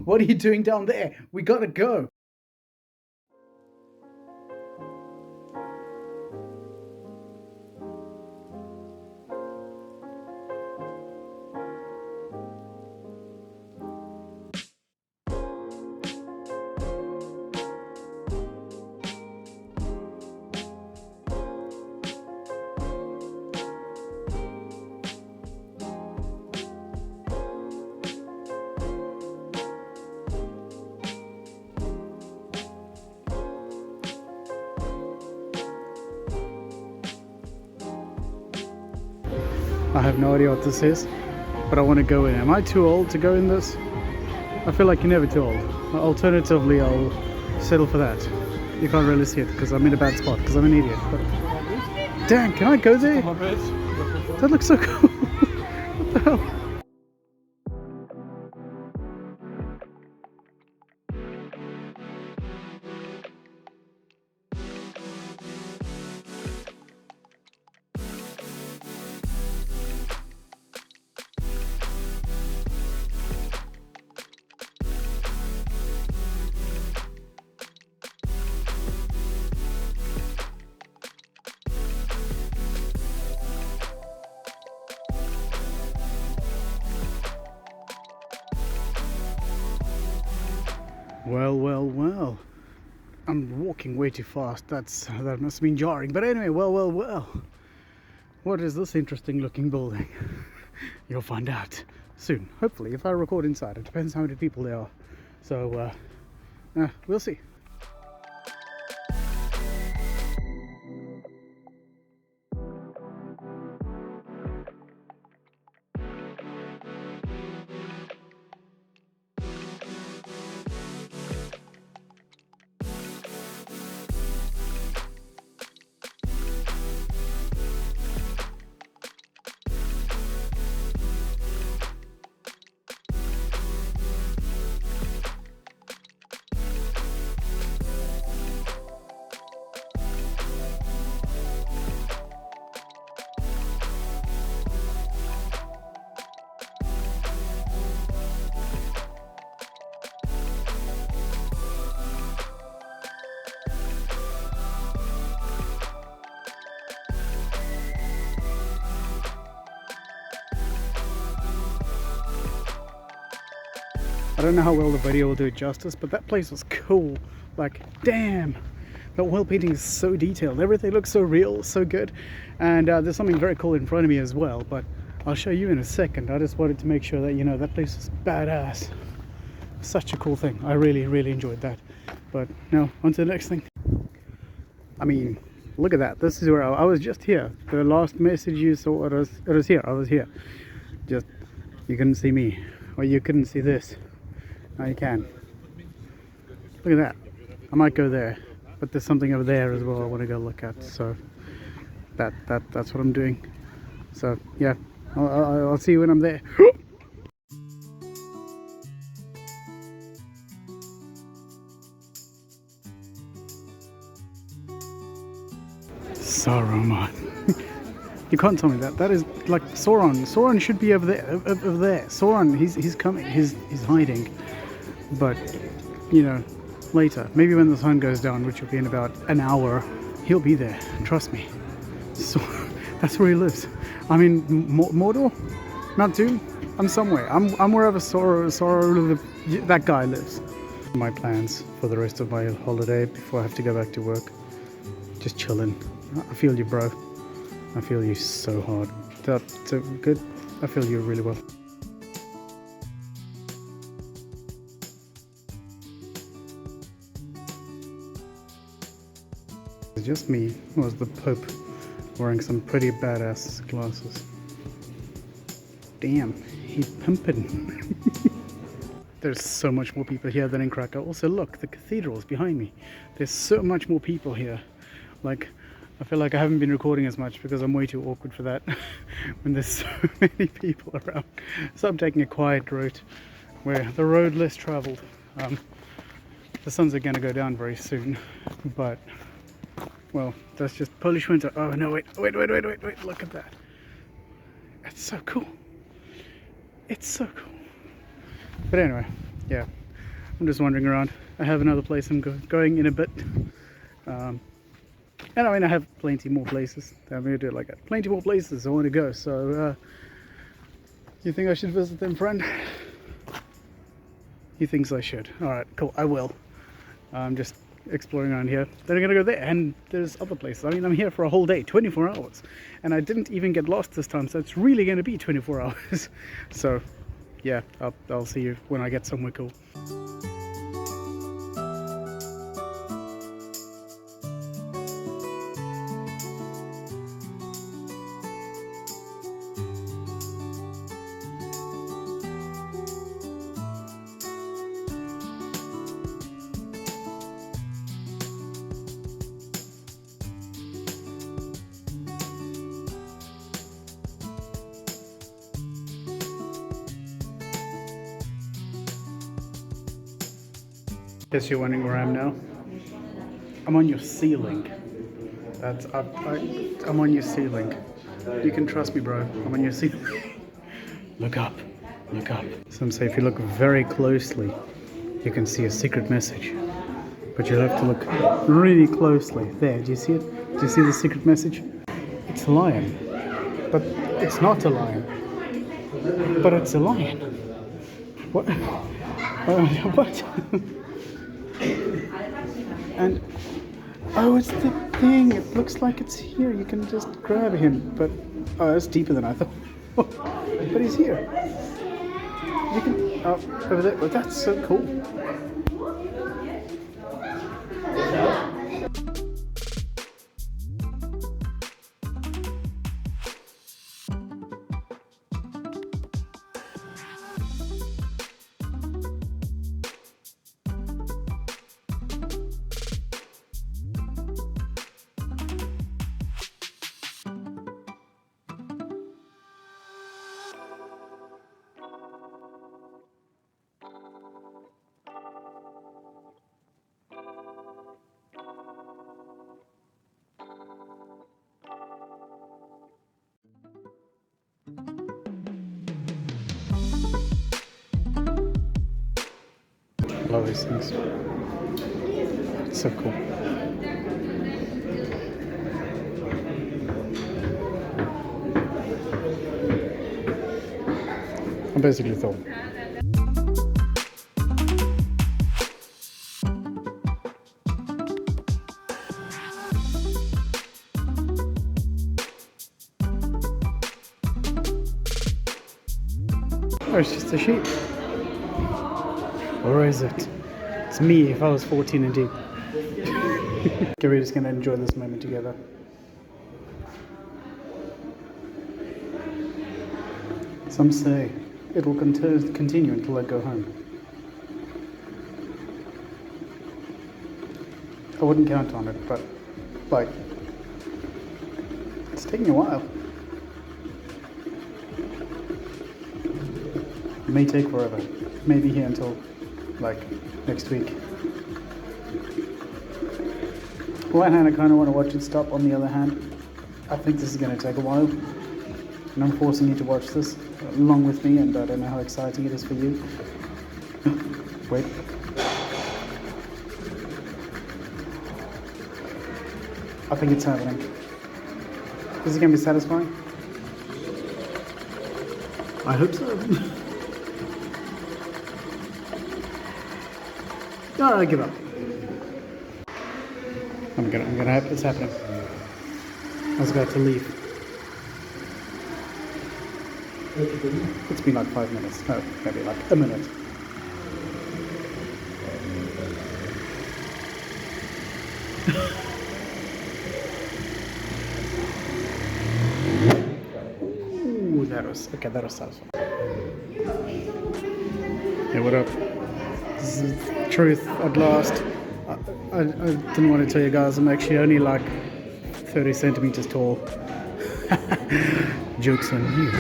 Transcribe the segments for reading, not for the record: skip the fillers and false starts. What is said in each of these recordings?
what are you doing down there? We gotta go. I have no idea what this is, but I want to go in. Am I too old to go in this? I feel like you're never too old. Alternatively, I'll settle for that. You can't really see it because I'm in a bad spot because I'm an idiot. But dang, can I go there? That looks so cool. What the hell? Well. I'm walking way too fast. That must have been jarring. But anyway, well. What is this interesting looking building? You'll find out soon. Hopefully, if I record inside. It depends how many people there are. So, we'll see. I don't know how well the video will do it justice, but that place was cool. Like, damn, the oil painting is so detailed. Everything looks so real, so good. And there's something very cool in front of me as well, but I'll show you in a second. I just wanted to make sure that, you know, that place is badass. Such a cool thing. I really enjoyed that. But now, on to the next thing. I mean, look at that. This is where I was just here. The last message you saw, it was here. I was here. Just, you couldn't see me, or you couldn't see this. Now you can. Look at that. I might go there, but there's something over there as well I want to go look at. So that's what I'm doing. So yeah, I'll see you when I'm there. Saruman. You can't tell me that. That is like Sauron. Sauron should be over there. Over there. Sauron. He's coming. He's hiding. But, you know, later, maybe when the sun goes down, which will be in about an hour, he'll be there. Trust me. So that's where he lives. I'm in Mordor, Mount Doom. I'm somewhere. I'm wherever that guy lives. My plans for the rest of my holiday before I have to go back to work. Just chilling. I feel you, bro. I feel you so hard. That's so good. I feel you really well. Just me, was the Pope wearing some pretty badass glasses. Damn, he pimpin'. There's so much more people here than in Krakow. Also look, the cathedral's behind me. There's so much more people here. Like, I feel like I haven't been recording as much because I'm way too awkward for that when there's so many people around. So I'm taking a quiet route where the road less traveled. The suns are gonna go down very soon, but well, that's just Polish winter. Oh no, wait, look at that. It's so cool. It's so cool. But anyway, yeah, I'm just wandering around. I have another place I'm going in a bit. And I mean, I have plenty more places. I'm going to do it like that. Plenty more places I want to go. So, you think I should visit them, friend? He thinks I should. Alright, cool. I will. I'm just exploring around here. Then I'm going to go there. And there's other places. I mean, I'm here for a whole day, 24 hours. And I didn't even get lost this time. So it's really going to be 24 hours. So, yeah, I'll see you when I get somewhere cool. Guess you're wondering where I am now? I'm on your ceiling. I'm on your ceiling. You can trust me, bro. I'm on your ceiling. Look up. Look up. Some say if you look very closely, you can see a secret message. But you'll have to look really closely. There, do you see it? Do you see the secret message? It's a lion. But it's not a lion. But it's a lion. What? What? And oh, it's the thing. It looks like it's here. You can just grab him, but oh, it's deeper than I thought. But he's here. You can over there. Well, that's so cool. I love these things. It's so cool. I basically thought. Oh, it's just a sheep. Or is it? It's me if I was 14 and deep. Okay, we're just going to enjoy this moment together. Some say it will continue until I go home. I wouldn't count on it, but like, it's taking a while. It may take forever. Maybe here until like next week. On one hand, I kind of want to watch it stop. On the other hand, I think this is going to take a while, and I'm forcing you to watch this along with me, and I don't know how exciting it is for you. Wait. I think it's happening. Is it going to be satisfying? I hope so. No, I give up. I'm gonna have it's happening. I was about to leave. It's been like 5 minutes. No, maybe like a minute. Ooh, that was satisfying. Hey, what up? This is the truth at last. I didn't want to tell you guys I'm actually only like 30 centimeters tall. Joke's on you.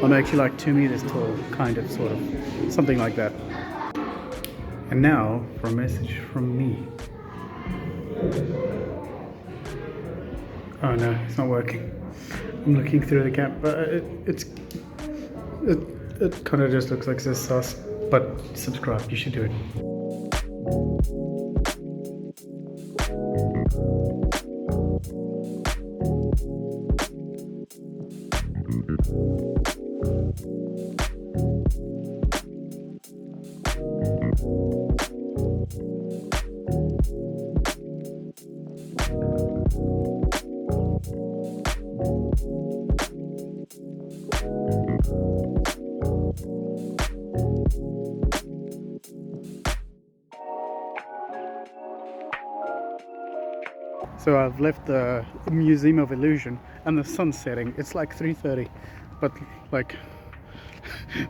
I'm actually like 2 meters tall, kind of, sort of, something like that. And now for a message from me. Oh no, it's not working. I'm looking through the camera, but it kind of just looks like this sus. But subscribe, you should do it. So I've left the Museum of Illusion and the sun's setting. It's like 3:30, but like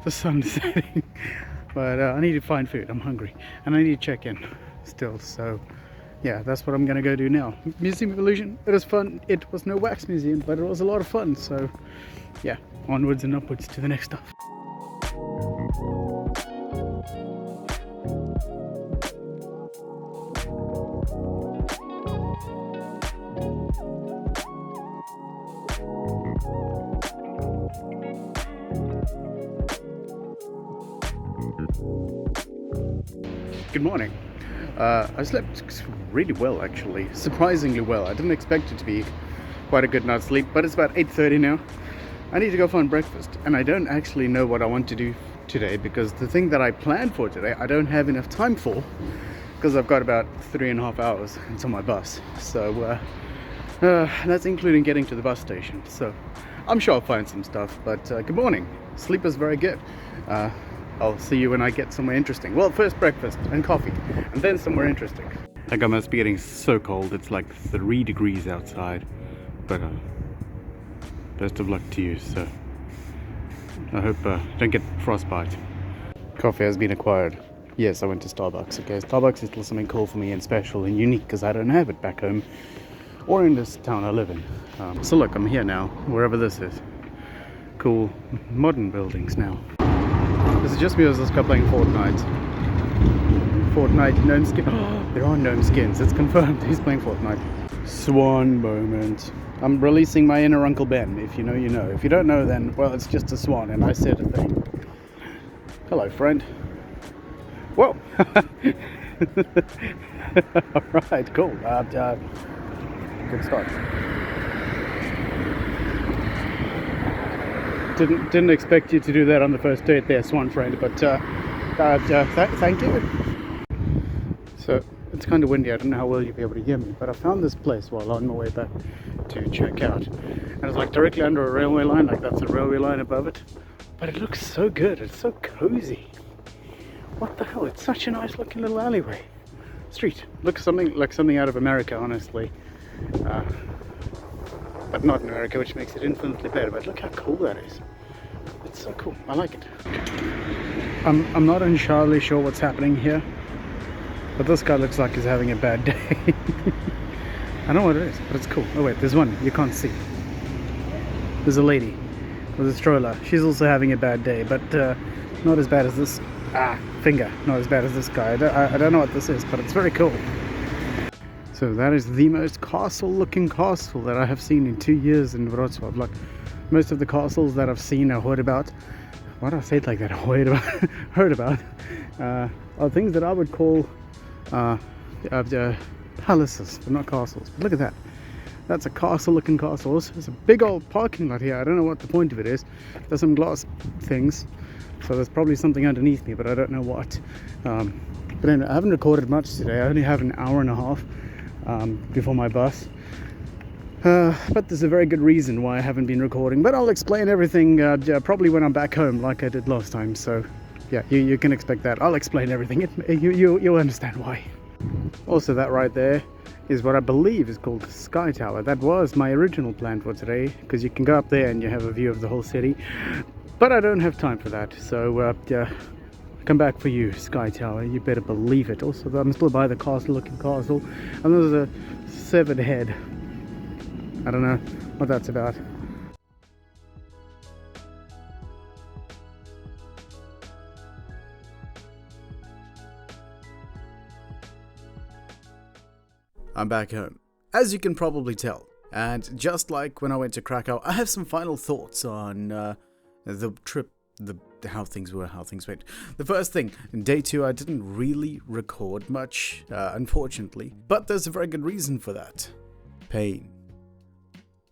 the sun's setting. But I need to find food. I'm hungry and I need to check in still. So yeah, that's what I'm gonna go do now. Museum of Illusion, it was fun. It was no wax museum, but it was a lot of fun. So yeah, onwards and upwards to the next stuff. Good morning. I slept really well, actually, surprisingly well. I didn't expect it to be quite a good night's sleep, but it's about 8:30 now. I need to go find breakfast, and I don't actually know what I want to do today, because the thing that I planned for today I don't have enough time for, because I've got about 3.5 hours until my bus. So that's including getting to the bus station. So I'm sure I'll find some stuff, but good morning. Sleep is very good. I'll see you when I get somewhere interesting. Well, first breakfast and coffee, and then somewhere interesting. Like, I must be getting so cold. It's like 3 degrees outside. But best of luck to you. So I hope don't get frostbite. Coffee has been acquired. Yes, I went to Starbucks. Okay, Starbucks is still something cool for me and special and unique, because I don't have it back home or in this town I live in. So look, I'm here now, wherever this is. Cool modern buildings now. This is just me, as this guy playing Fortnite. Fortnite gnome skin. Oh, there are gnome skins. It's confirmed. He's playing Fortnite. Swan moment. I'm releasing my inner Uncle Ben. If you know, you know. If you don't know, then, well, it's just a swan, and I said a thing. Hello, friend. Whoa. Alright, cool. Good start. Didn't expect you to do that on the first date there, swan friend, but thank you. So it's kind of windy. I don't know how well you'll be able to hear me, but I found this place while on my way back to check out, and it's like directly under a railway line. Like, that's a railway line above it, but it looks so good. It's so cozy. What the hell? It's such a nice looking little alleyway street. Looks something like something out of America, honestly. But not in America, which makes it infinitely better. But look how cool that is. It's so cool. I like it. I'm not entirely sure what's happening here, but this guy looks like he's having a bad day. I don't know what it is, but it's cool. Oh wait, there's one you can't see. There's a lady with a stroller. She's also having a bad day, but not as bad as this finger. Not as bad as this guy. I don't know what this is, but it's very cool. So that is the most castle-looking castle that I have seen in 2 years in Wrocław. Like, most of the castles that I've seen or heard about, why do I say it like that? Heard about, are things that I would call palaces, but not castles. But look at that. That's a castle-looking castle. There's a big old parking lot here. I don't know what the point of it is. There's some glass things, so there's probably something underneath me, but I don't know what. But anyway, I haven't recorded much today. I only have an hour and a half before my bus, but there's a very good reason why I haven't been recording, but I'll explain everything probably when I'm back home, like I did last time. So yeah, you can expect that. I'll explain everything. You'll understand why. Also, that right there is what I believe is called the Sky Tower. That was my original plan for today, because you can go up there and you have a view of the whole city, but I don't have time for that. So come back for you, Sky Tower. You better believe it. Also, I'm still by the castle-looking castle, and there's a severed head. I don't know what that's about. I'm back home, as you can probably tell. And just like when I went to Krakow, I have some final thoughts on the trip, the how things were, how things went. The first thing, in day 2, I didn't really record much, unfortunately. But there's a very good reason for that. Pain.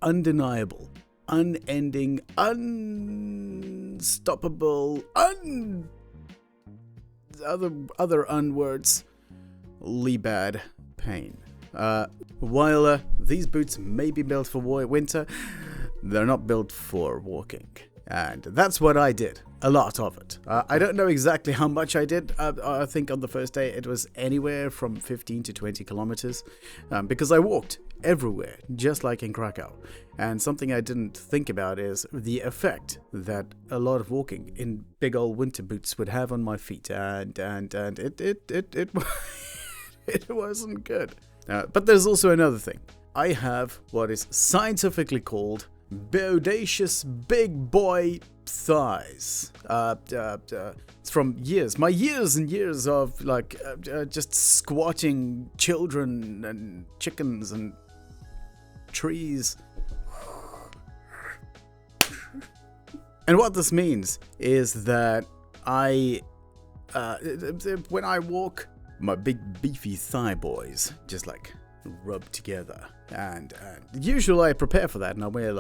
Undeniable. Unending. Unstoppable. Other unwords. Bad pain. While these boots may be built for winter, they're not built for walking. And that's what I did. A lot of it. I don't know exactly how much I did. I think on the first day it was anywhere from 15 to 20 kilometers. Because I walked everywhere, just like in Krakow. And something I didn't think about is the effect that a lot of walking in big old winter boots would have on my feet. And it it wasn't good. But there's also another thing. I have what is scientifically called bodacious big boy thighs. It's from my years and years of just squatting children and chickens and trees. And what this means is that when I walk, my big beefy thigh boys just rub together, and usually I prepare for that and I wear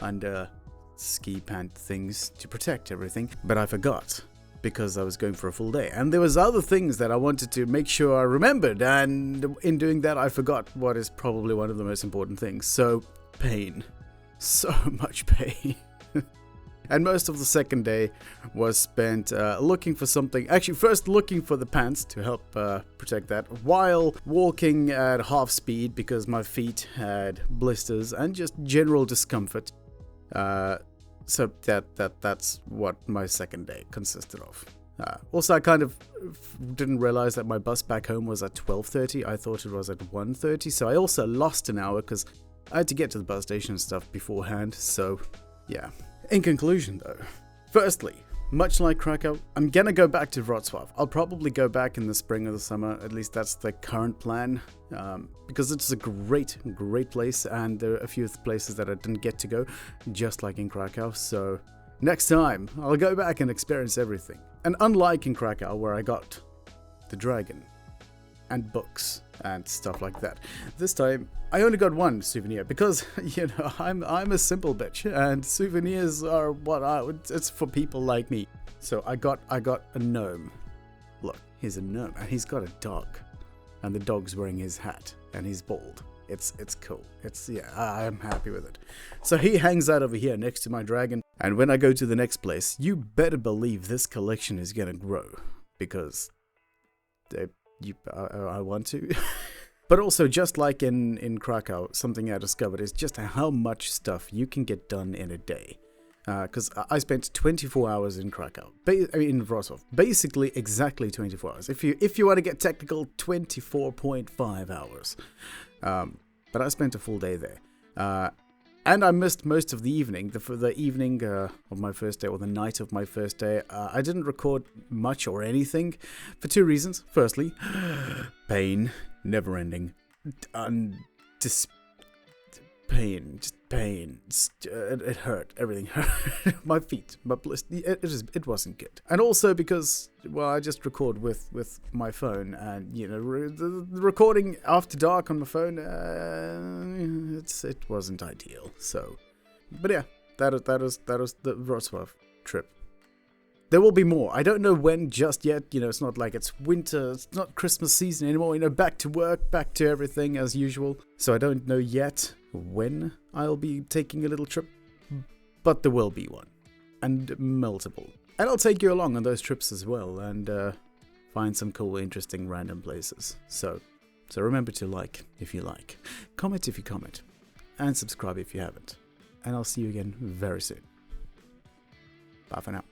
under ski pant things to protect everything, but I forgot because I was going for a full day, and there was other things that I wanted to make sure I remembered, and in doing that I forgot what is probably one of the most important things. So pain, so much pain. And most of the second day was spent looking for something. Actually, first looking for the pants to help protect that, while walking at half speed because my feet had blisters and just general discomfort. So that's what my second day consisted of. Also, I kind of didn't realize that my bus back home was at 12:30. I thought it was at 1:30. So I also lost an hour because I had to get to the bus station and stuff beforehand. So, yeah. In conclusion, though, firstly, much like Krakow, I'm gonna go back to Wrocław. I'll probably go back in the spring or the summer, at least that's the current plan, because it's a great place, and there are a few places that I didn't get to go, just like in Krakow, so next time, I'll go back and experience everything. And unlike in Krakow, where I got the dragon, and books, and stuff like that, this time, I only got one souvenir because, I'm a simple bitch, and souvenirs are it's for people like me. So I got a gnome. Look, here's a gnome, and he's got a dog, and the dog's wearing his hat, and he's bald. It's cool. I'm happy with it. So he hangs out over here next to my dragon, and when I go to the next place, you better believe this collection is gonna grow, because I want to. But also, just like in Krakow, something I discovered is just how much stuff you can get done in a day. Because I spent 24 hours in Krakow, in Wrocław, basically exactly 24 hours. If you want to get technical, 24.5 hours. But I spent a full day there. And I missed most of the evening, the evening of my first day, or the night of my first day. I didn't record much or anything for two reasons. Firstly, pain, never ending, pain, just pain. It hurt, everything hurt. My feet, my blister, it wasn't good. And also because, well, I just record with my phone, and the recording after dark on my phone, it wasn't ideal. So, but yeah, that was the Wrocław trip. There will be more. I don't know when just yet. It's not like it's winter. It's not Christmas season anymore. Back to work, back to everything as usual. So I don't know yet when I'll be taking a little trip. But there will be one. And multiple. And I'll take you along on those trips as well. And find some cool, interesting, random places. So remember to like if you like. Comment if you comment. And subscribe if you haven't. And I'll see you again very soon. Bye for now.